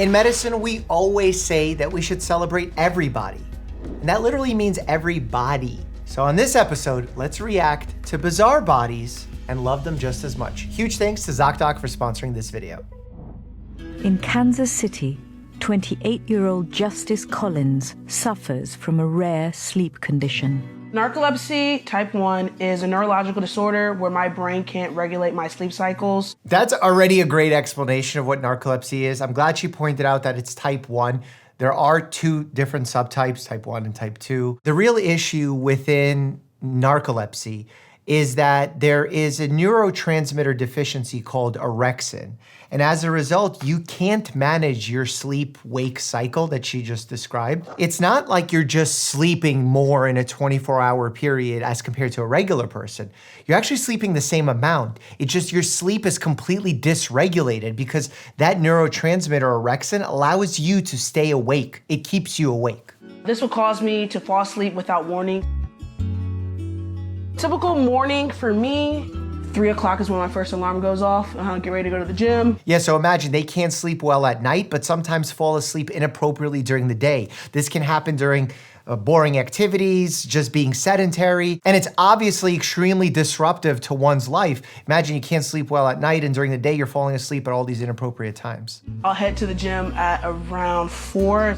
In medicine, we always say that we should celebrate everybody. And that literally means everybody. So on this episode, let's react to bizarre bodies and love them just as much. Huge thanks to ZocDoc for sponsoring this video. In Kansas City, 28-year-old Justice Collins suffers from a rare sleep condition. Narcolepsy type 1 is a neurological disorder where my brain can't regulate my sleep cycles. That's already a great explanation of what narcolepsy is. I'm glad she pointed out that it's type 1. There are two different subtypes, type 1 and type 2. The real issue within narcolepsy is that there is a neurotransmitter deficiency called orexin. And as a result, you can't manage your sleep-wake cycle that she just described. It's not like you're just sleeping more in a 24-hour period as compared to a regular person. You're actually sleeping the same amount. It's just your sleep is completely dysregulated because that neurotransmitter orexin allows you to stay awake. It keeps you awake. This will cause me to fall asleep without warning. Typical morning for me, 3 o'clock is when my first alarm goes off. Get ready to go to the gym. Yeah, so imagine they can't sleep well at night, but sometimes fall asleep inappropriately during the day. This can happen during boring activities, just being sedentary, and it's obviously extremely disruptive to one's life. Imagine you can't sleep well at night and during the day you're falling asleep at all these inappropriate times. I'll head to the gym at around 4.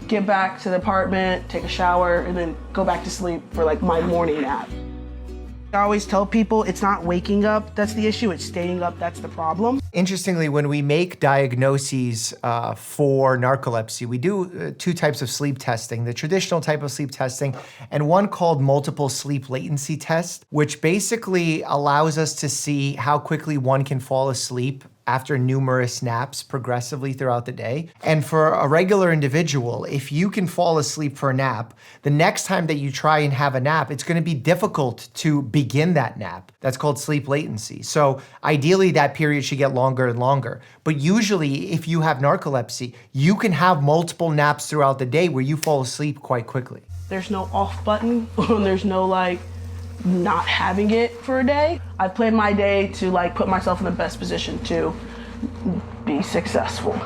Get back to the apartment, take a shower, and then go back to sleep for like my morning nap. I always tell people it's not waking up that's the issue, it's staying up that's the problem. Interestingly, when we make diagnoses for narcolepsy, we do two types of sleep testing, the traditional type of sleep testing and one called multiple sleep latency test, which basically allows us to see how quickly one can fall asleep after numerous naps progressively throughout the day. And for a regular individual, if you can fall asleep for a nap, the next time that you try and have a nap, it's gonna be difficult to begin that nap. That's called sleep latency. So ideally that period should get longer and longer. But usually if you have narcolepsy, you can have multiple naps throughout the day where you fall asleep quite quickly. There's no off button, there's no like, not having it for a day. I plan my day to like put myself in the best position to be successful.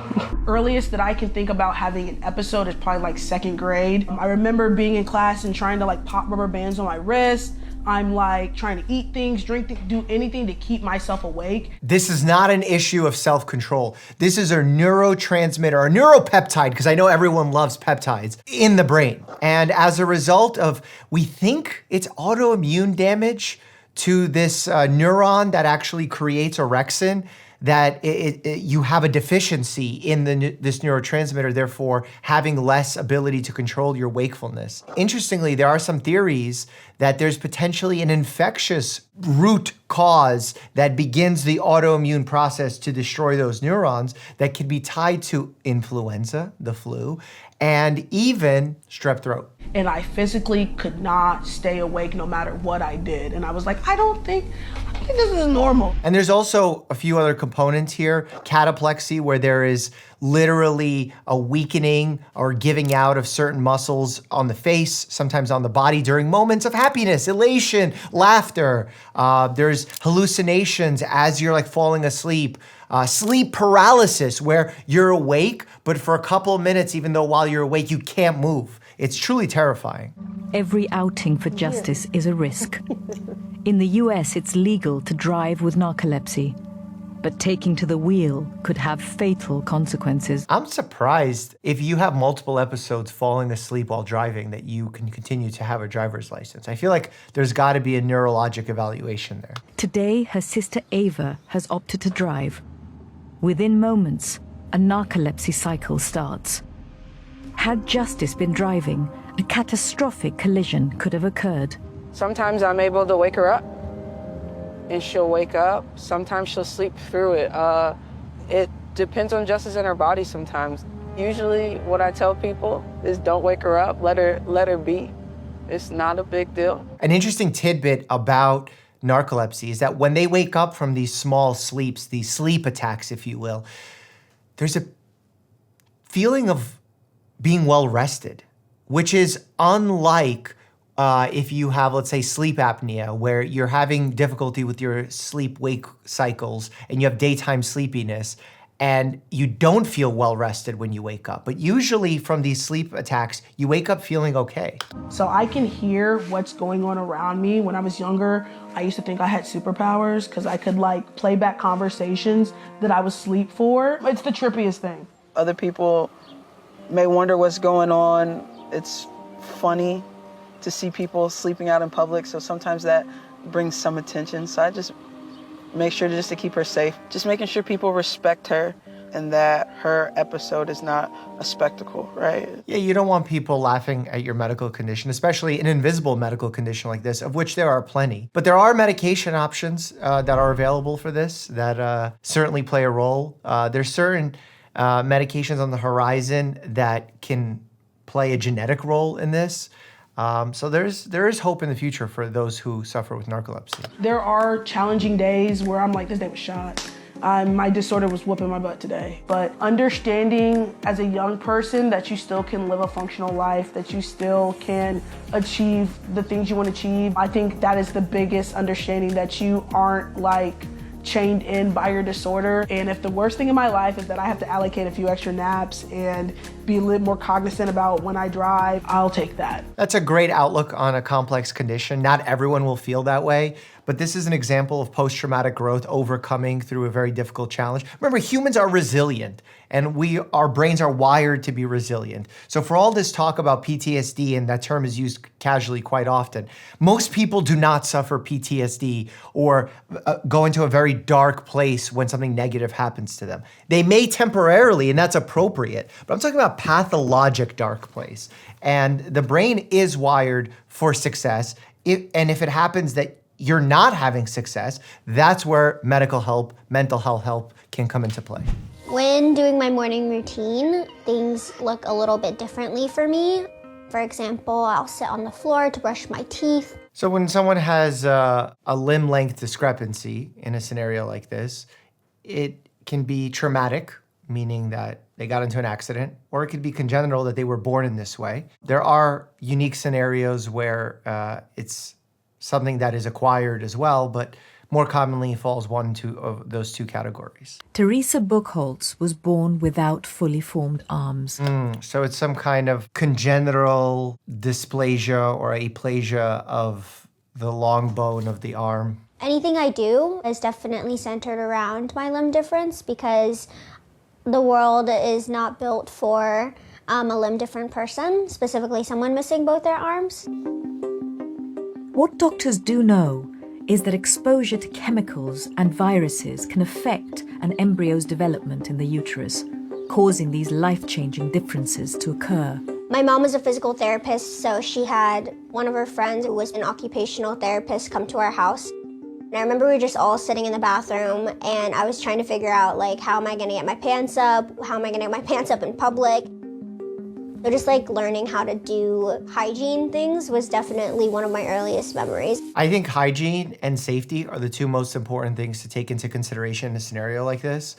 Earliest that I can think about having an episode is probably like 2nd grade. I remember being in class and trying to like pop rubber bands on my wrist. I'm like trying to eat things, drink things, do anything to keep myself awake. This is not an issue of self-control. This is a neurotransmitter, a neuropeptide, because I know everyone loves peptides, in the brain. And as a result of, we think it's autoimmune damage to this neuron that actually creates orexin, that you have a deficiency in this neurotransmitter, therefore having less ability to control your wakefulness. Interestingly, there are some theories that there's potentially an infectious root cause that begins the autoimmune process to destroy those neurons that can be tied to influenza, the flu, and even strep throat. And I physically could not stay awake no matter what I did. And I was like, I think this is normal. And there's also a few other components here. Cataplexy, where there is literally a weakening or giving out of certain muscles on the face, sometimes on the body during moments of happiness, elation, laughter. There's hallucinations as you're like falling asleep. Sleep paralysis, where you're awake, but for a couple of minutes, even though while you're awake, you can't move. It's truly terrifying. Every outing for Justice is a risk. In the US, it's legal to drive with narcolepsy, but taking to the wheel could have fatal consequences. I'm surprised if you have multiple episodes falling asleep while driving that you can continue to have a driver's license. I feel like there's got to be a neurologic evaluation there. Today, her sister Ava has opted to drive. Within moments, a narcolepsy cycle starts. Had Justice been driving, a catastrophic collision could have occurred. Sometimes I'm able to wake her up and she'll wake up. Sometimes she'll sleep through it. It depends on Justice and her body sometimes. Usually what I tell people is don't wake her up, let her be. It's not a big deal. An interesting tidbit about narcolepsy is that when they wake up from these small sleeps, these sleep attacks, if you will, there's a feeling of being well rested, which is unlike if you have, let's say, sleep apnea, where you're having difficulty with your sleep-wake cycles and you have daytime sleepiness, and you don't feel well rested when you wake up. But usually from these sleep attacks, you wake up feeling okay. So I can hear what's going on around me. When I was younger, I used to think I had superpowers because I could like play back conversations that I was asleep for. It's the trippiest thing. Other people may wonder what's going on. It's funny to see people sleeping out in public, so sometimes that brings some attention. So I just make sure to keep her safe. Just making sure people respect her and that her episode is not a spectacle, right? Yeah, you don't want people laughing at your medical condition, especially an invisible medical condition like this, of which there are plenty. But there are medication options that are available for this that certainly play a role. There's certain medications on the horizon that can play a genetic role in this. So there is hope in the future for those who suffer with narcolepsy. There are challenging days where I'm like, this day was shot. My disorder was whooping my butt today. But understanding as a young person that you still can live a functional life, that you still can achieve the things you want to achieve, I think that is the biggest understanding, that you aren't like chained in by your disorder. And if the worst thing in my life is that I have to allocate a few extra naps and be a little more cognizant about when I drive, I'll take that. That's a great outlook on a complex condition. Not everyone will feel that way, but this is an example of post-traumatic growth overcoming through a very difficult challenge. Remember, humans are resilient, and our brains are wired to be resilient. So for all this talk about PTSD, and that term is used casually quite often, most people do not suffer PTSD or go into a very dark place when something negative happens to them. They may temporarily, and that's appropriate, but I'm talking about pathologic dark place. And the brain is wired for success. And if it happens that you're not having success, that's where medical help, mental health help can come into play. When doing my morning routine, things look a little bit differently for me. For example, I'll sit on the floor to brush my teeth. So when someone has a limb length discrepancy in a scenario like this, it can be traumatic, meaning that they got into an accident, or it could be congenital, that they were born in this way. There are unique scenarios where it's something that is acquired as well, but more commonly falls one of those two categories. Teresa Buchholz was born without fully formed arms. So it's some kind of congenital dysplasia or aplasia of the long bone of the arm. Anything I do is definitely centered around my limb difference, because the world is not built for a limb different person, specifically someone missing both their arms. What doctors do know is that exposure to chemicals and viruses can affect an embryo's development in the uterus, causing these life-changing differences to occur. My mom was a physical therapist, so she had one of her friends who was an occupational therapist come to our house. And I remember we were just all sitting in the bathroom, and I was trying to figure out, like, how am I gonna get my pants up? How am I gonna get my pants up in public? So just like learning how to do hygiene things was definitely one of my earliest memories. I think hygiene and safety are the two most important things to take into consideration in a scenario like this.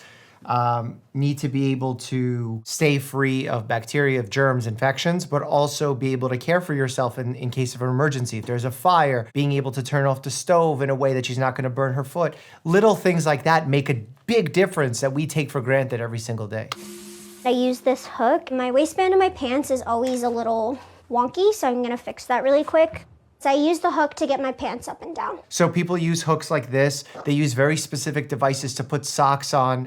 Need to be able to stay free of bacteria, of germs, infections, but also be able to care for yourself in case of an emergency. If there's a fire, being able to turn off the stove in a way that she's not going to burn her foot. Little things like that make a big difference that we take for granted every single day. I use this hook. My waistband of my pants is always a little wonky, so I'm gonna fix that really quick. So I use the hook to get my pants up and down. So people use hooks like this. They use very specific devices to put socks on.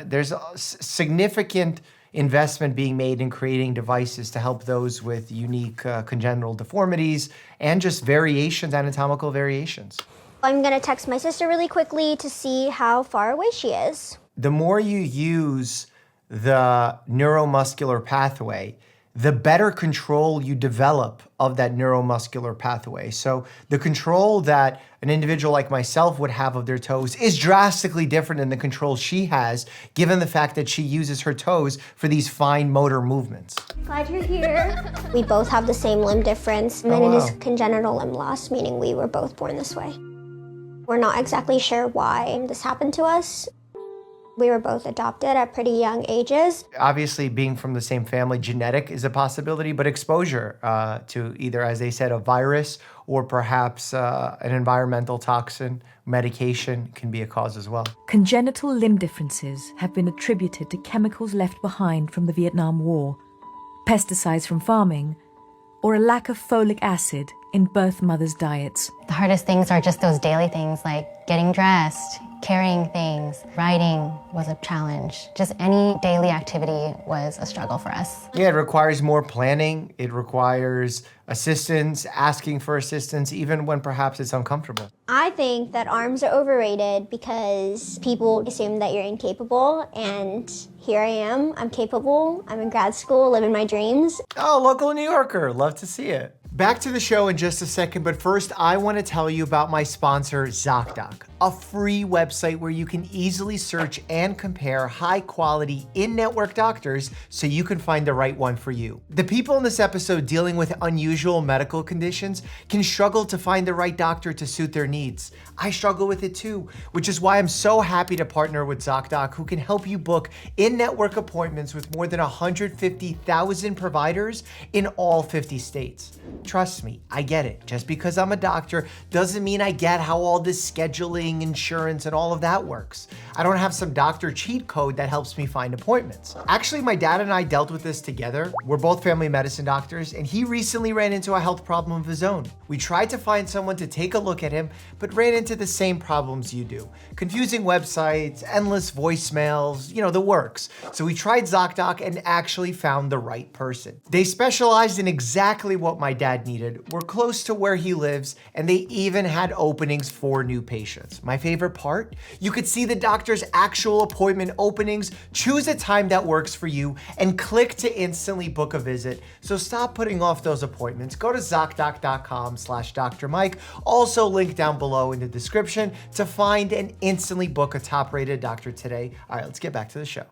There's a significant investment being made in creating devices to help those with unique congenital deformities and just variations, anatomical variations. I'm gonna text my sister really quickly to see how far away she is. The more you use the neuromuscular pathway, the better control you develop of that neuromuscular pathway. So the control that an individual like myself would have of their toes is drastically different than the control she has, given the fact that she uses her toes for these fine motor movements. Glad you're here. We both have the same limb difference, and it is congenital limb loss, meaning we were both born this way. We're not exactly sure why this happened to us. We were both adopted at pretty young ages. Obviously, being from the same family, genetic is a possibility, but exposure to either, as they said, a virus or perhaps an environmental toxin, medication can be a cause as well. Congenital limb differences have been attributed to chemicals left behind from the Vietnam War, pesticides from farming, or a lack of folic acid in birth mothers' diets. The hardest things are just those daily things like getting dressed, carrying things. Writing was a challenge. Just any daily activity was a struggle for us. Yeah, it requires more planning. It requires assistance, asking for assistance, even when perhaps it's uncomfortable. I think that arms are overrated because people assume that you're incapable, and here I am. I'm capable. I'm in grad school, living my dreams. Oh, local New Yorker. Love to see it. Back to the show in just a second, but first I want to tell you about my sponsor, ZocDoc, a free website where you can easily search and compare high-quality in-network doctors so you can find the right one for you. The people in this episode dealing with unusual medical conditions can struggle to find the right doctor to suit their needs. I struggle with it too, which is why I'm so happy to partner with ZocDoc, who can help you book in-network appointments with more than 150,000 providers in all 50 states. Trust me, I get it. Just because I'm a doctor doesn't mean I get how all this scheduling, insurance, and all of that works. I don't have some doctor cheat code that helps me find appointments. Actually, my dad and I dealt with this together. We're both family medicine doctors, and he recently ran into a health problem of his own. We tried to find someone to take a look at him, but ran into the same problems you do. Confusing websites, endless voicemails, the works. So we tried ZocDoc and actually found the right person. They specialized in exactly what my dad needed, were close to where he lives, and they even had openings for new patients. My favorite part? You could see the doctor's actual appointment openings, choose a time that works for you, and click to instantly book a visit. So stop putting off those appointments. Go to ZocDoc.com/Dr. Mike, also linked down below in the description, to find and instantly book a top-rated doctor today. All right, let's get back to the show.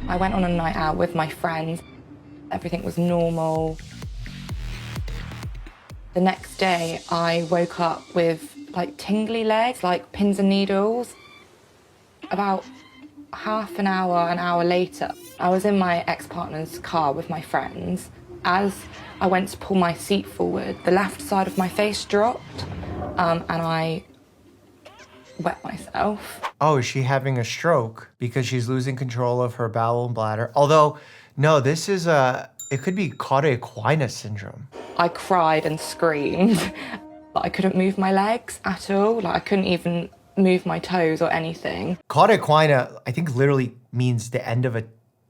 I went on a night out with my friends. Everything was normal. The next day, I woke up with tingly legs, like pins and needles. About half an hour later, I was in my ex-partner's car with my friends. As I went to pull my seat forward, the left side of my face dropped, and I wet myself. Oh, is she having a stroke because she's losing control of her bowel and bladder? Although, no, this is it could be cauda equina syndrome. I cried and screamed. I couldn't move my legs at all. I couldn't even move my toes or anything. Cauda equina, I think, literally means the end of a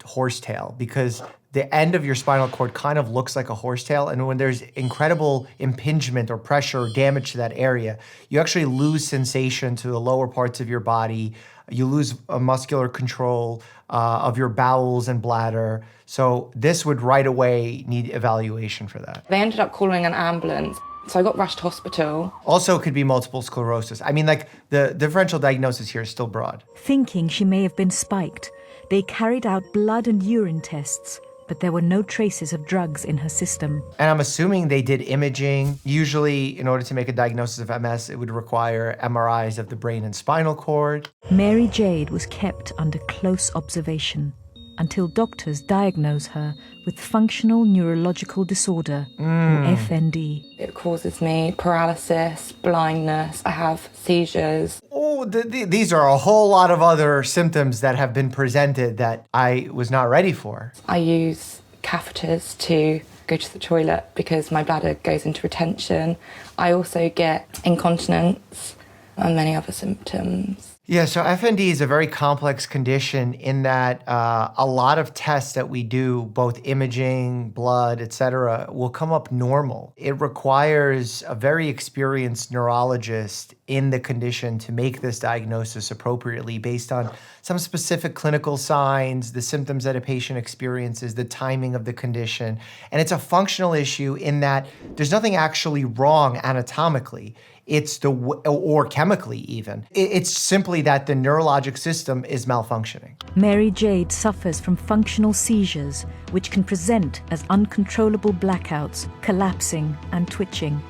horsetail, because the end of your spinal cord kind of looks like a horsetail, and when there's incredible impingement or pressure or damage to that area, you actually lose sensation to the lower parts of your body. You lose muscular control of your bowels and bladder. So this would right away need evaluation for that. They ended up calling an ambulance, so I got rushed to hospital. Also, it could be multiple sclerosis. I mean, the differential diagnosis here is still broad. Thinking she may have been spiked, they carried out blood and urine tests, but there were no traces of drugs in her system. And I'm assuming they did imaging. Usually, in order to make a diagnosis of MS, it would require MRIs of the brain and spinal cord. Mary Jade was kept under close observation until doctors diagnose her with functional neurological disorder, or FND. It causes me paralysis, blindness, I have seizures. Oh, these are a whole lot of other symptoms that have been presented that I was not ready for. I use catheters to go to the toilet because my bladder goes into retention. I also get incontinence and many other symptoms. Yeah, so FND is a very complex condition in that a lot of tests that we do, both imaging, blood, etc., will come up normal. It requires a very experienced neurologist in the condition to make this diagnosis appropriately based on some specific clinical signs, the symptoms that a patient experiences, the timing of the condition. And it's a functional issue in that there's nothing actually wrong anatomically. It's or chemically even. It's simply that the neurologic system is malfunctioning. Mary Jade suffers from functional seizures, which can present as uncontrollable blackouts, collapsing and twitching.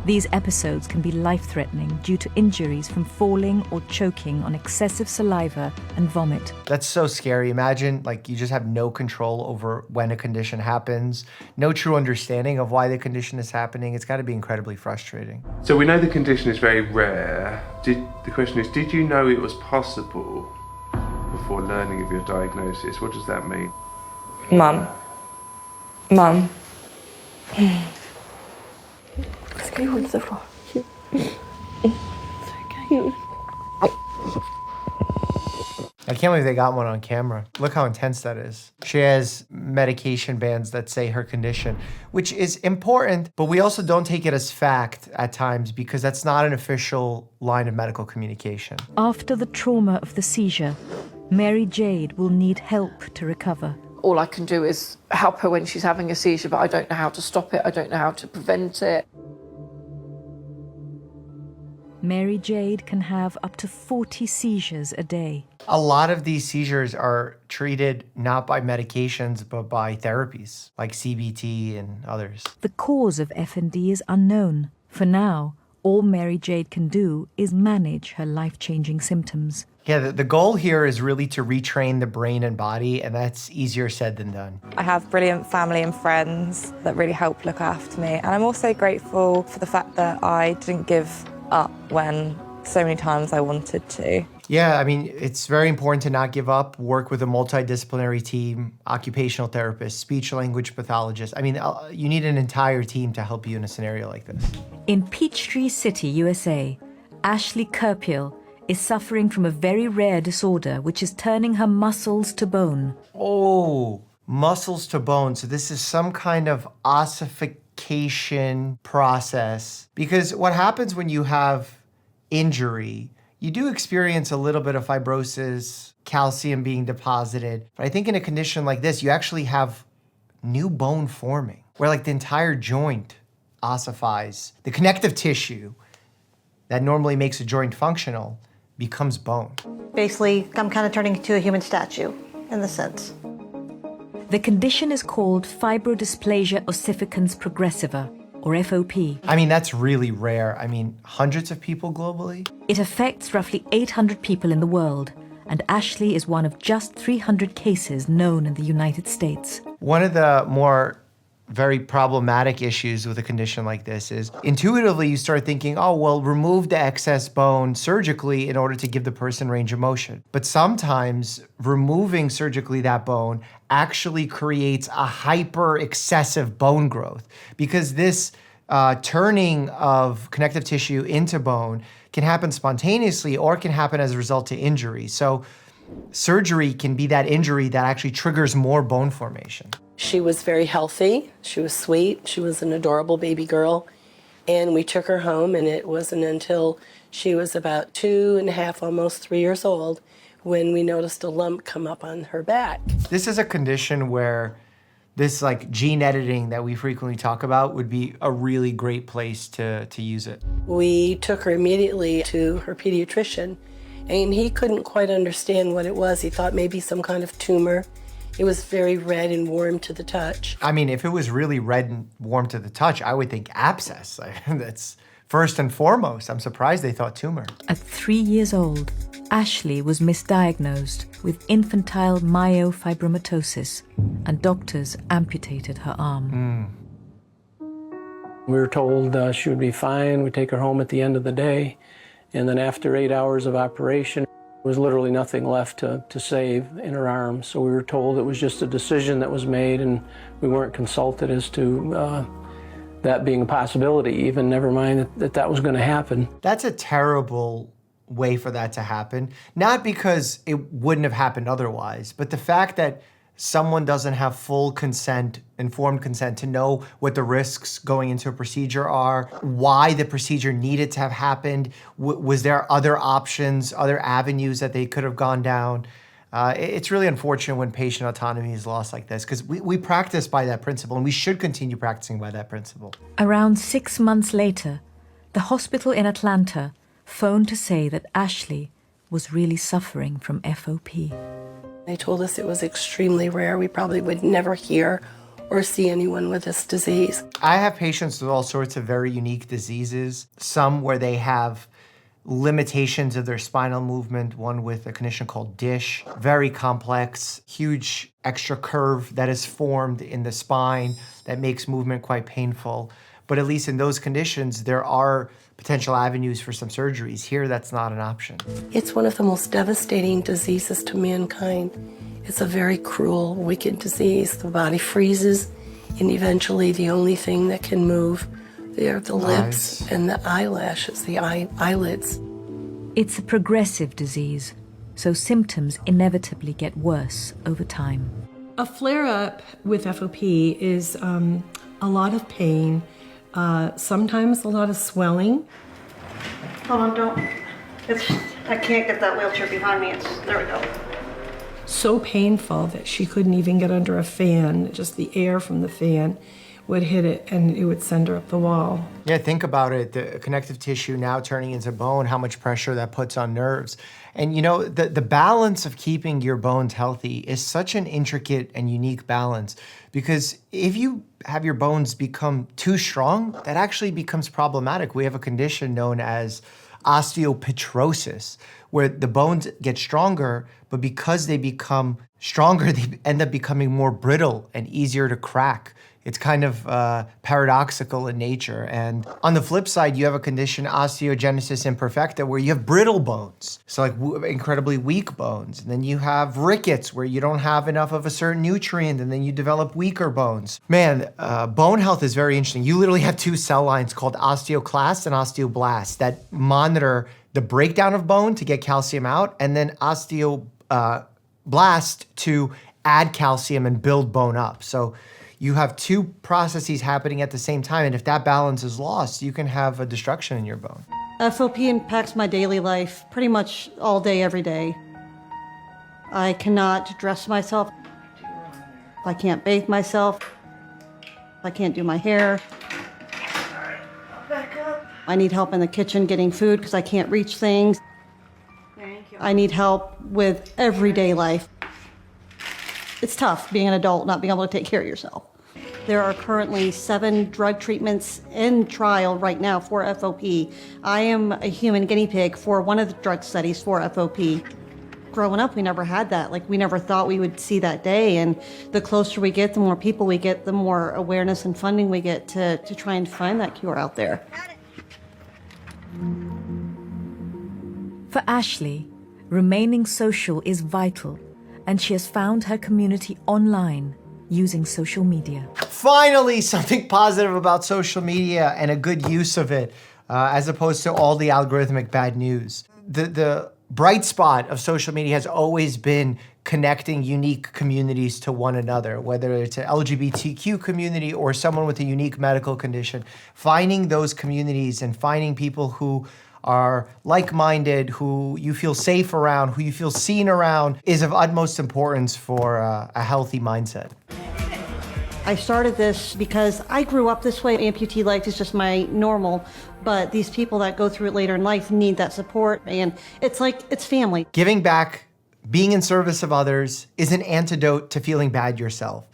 These episodes can be life-threatening due to injuries from falling or choking on excessive saliva and vomit. That's so scary. Imagine like you just have no control over when a condition happens, no true understanding of why the condition is happening. It's got to be incredibly frustrating. So we know the condition is very rare. The question is, did you know it was possible before learning of your diagnosis? What does that mean? Mum. Let's go on the floor. It's okay. I can't believe they got one on camera. Look how intense that is. She has medication bans that say her condition, which is important, but we also don't take it as fact at times because that's not an official line of medical communication. After the trauma of the seizure, Mary Jade will need help to recover. All I can do is help her when she's having a seizure, but I don't know how to stop it. I don't know how to prevent it. Mary Jade can have up to 40 seizures a day. A lot of these seizures are treated not by medications, but by therapies like CBT and others. The cause of FND is unknown. For now, all Mary Jade can do is manage her life-changing symptoms. Yeah, the goal here is really to retrain the brain and body, and that's easier said than done. I have brilliant family and friends that really help look after me. And I'm also grateful for the fact that I didn't give up when so many times I wanted to. Yeah, I mean, it's very important to not give up, work with a multidisciplinary team, occupational therapist, speech-language pathologist. I mean, you need an entire team to help you in a scenario like this. In Peachtree City, USA, Ashley Kerpiel is suffering from a very rare disorder which is turning her muscles to bone. Oh, muscles to bone. So this is some kind of ossification process. Because what happens when you have injury, you do experience a little bit of fibrosis, calcium being deposited. But I think in a condition like this, you actually have new bone forming, where like the entire joint ossifies. The connective tissue that normally makes a joint functional becomes bone. Basically, I'm kind of turning into a human statue, in the sense. The condition is called fibrodysplasia ossificans progressiva, or FOP. I mean, that's really rare. I mean, hundreds of people globally? It affects roughly 800 people in the world, and Ashley is one of just 300 cases known in the United States. One of the more very problematic issues with a condition like this is intuitively you start thinking, oh, well, remove the excess bone surgically in order to give the person range of motion. But sometimes removing surgically that bone actually creates a hyper excessive bone growth because this turning of connective tissue into bone can happen spontaneously or can happen as a result to injury. So surgery can be that injury that actually triggers more bone formation. She was very healthy, she was sweet, she was an adorable baby girl, and we took her home, and it wasn't until she was about 2.5, almost 3 years old, when we noticed a lump come up on her back. This is a condition where this like gene editing that we frequently talk about would be a really great place to use it. We took her immediately to her pediatrician, and he couldn't quite understand what it was. He thought maybe some kind of tumor. It was very red and warm to the touch. I mean, if it was really red and warm to the touch, I would think abscess. That's first and foremost. I'm surprised they thought tumor. At 3 years old, Ashley was misdiagnosed with infantile myofibromatosis, and doctors amputated her arm. We were told she would be fine. We'd take her home at the end of the day. And then after 8 hours of operation, there was literally nothing left to save in her arm. So we were told it was just a decision that was made, and we weren't consulted as to that being a possibility, even never mind that was going to happen. That's a terrible way for that to happen. Not because it wouldn't have happened otherwise, but the fact that someone doesn't have full consent, informed consent to know what the risks going into a procedure are, why the procedure needed to have happened, was there other options, other avenues that they could have gone down. It's really unfortunate when patient autonomy is lost like this because we practice by that principle and we should continue practicing by that principle. Around 6 months later, the hospital in Atlanta phoned to say that Ashley was really suffering from FOP. They told us it was extremely rare. We probably would never hear or see anyone with this disease. I have patients with all sorts of very unique diseases, some where they have limitations of their spinal movement, one with a condition called DISH, very complex, huge extra curve that is formed in the spine that makes movement quite painful. But at least in those conditions, there are potential avenues for some surgeries. Here, that's not an option. It's one of the most devastating diseases to mankind. It's a very cruel, wicked disease. The body freezes, and eventually the only thing that can move are the lips and the eyelashes, the eyelids. It's a progressive disease, so symptoms inevitably get worse over time. A flare-up with FOP is a lot of pain, sometimes a lot of swelling. Hold on, don't. I can't get that wheelchair behind me. There we go. So painful that she couldn't even get under a fan. Just the air from the fan would hit it and it would send her up the wall. Yeah, think about it. The connective tissue now turning into bone, how much pressure that puts on nerves. And you know, the balance of keeping your bones healthy is such an intricate and unique balance, because if you have your bones become too strong, that actually becomes problematic. We have a condition known as osteopetrosis, where the bones get stronger, but because they become stronger, they end up becoming more brittle and easier to crack. It's kind of paradoxical in nature. And on the flip side, you have a condition, osteogenesis imperfecta, where you have brittle bones, so like incredibly weak bones. And then you have rickets, where you don't have enough of a certain nutrient, and then you develop weaker bones. Man, bone health is very interesting. You literally have two cell lines called osteoclasts and osteoblasts that monitor the breakdown of bone to get calcium out, and then osteoblast to add calcium and build bone up. So you have two processes happening at the same time, and if that balance is lost, you can have a destruction in your bone. FOP impacts my daily life pretty much all day, every day. I cannot dress myself. I can't bathe myself. I can't do my hair. Back up. I need help in the kitchen getting food because I can't reach things. I need help with everyday life. It's tough being an adult, not being able to take care of yourself. There are currently 7 drug treatments in trial right now for FOP. I am a human guinea pig for one of the drug studies for FOP. Growing up, we never had that. Like, we never thought we would see that day. And the closer we get, the more people we get, the more awareness and funding we get to try and find that cure out there. For Ashley, remaining social is vital, and she has found her community online using social media. Finally, something positive about social media and a good use of it, as opposed to all the algorithmic bad news. The bright spot of social media has always been connecting unique communities to one another, whether it's an LGBTQ community or someone with a unique medical condition. Finding those communities and finding people who are like-minded, who you feel safe around, who you feel seen around, is of utmost importance for a healthy mindset. I started this because I grew up this way. Amputee life is just my normal, but these people that go through it later in life need that support, and it's like, it's family. Giving back, being in service of others, is an antidote to feeling bad yourself.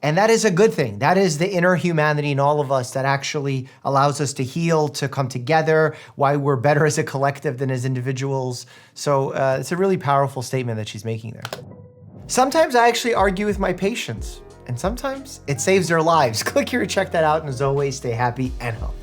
And that is a good thing. That is the inner humanity in all of us that actually allows us to heal, to come together, why we're better as a collective than as individuals. So it's a really powerful statement that she's making there. Sometimes I actually argue with my patients, and sometimes it saves their lives. Click here to check that out, and as always, stay happy and healthy.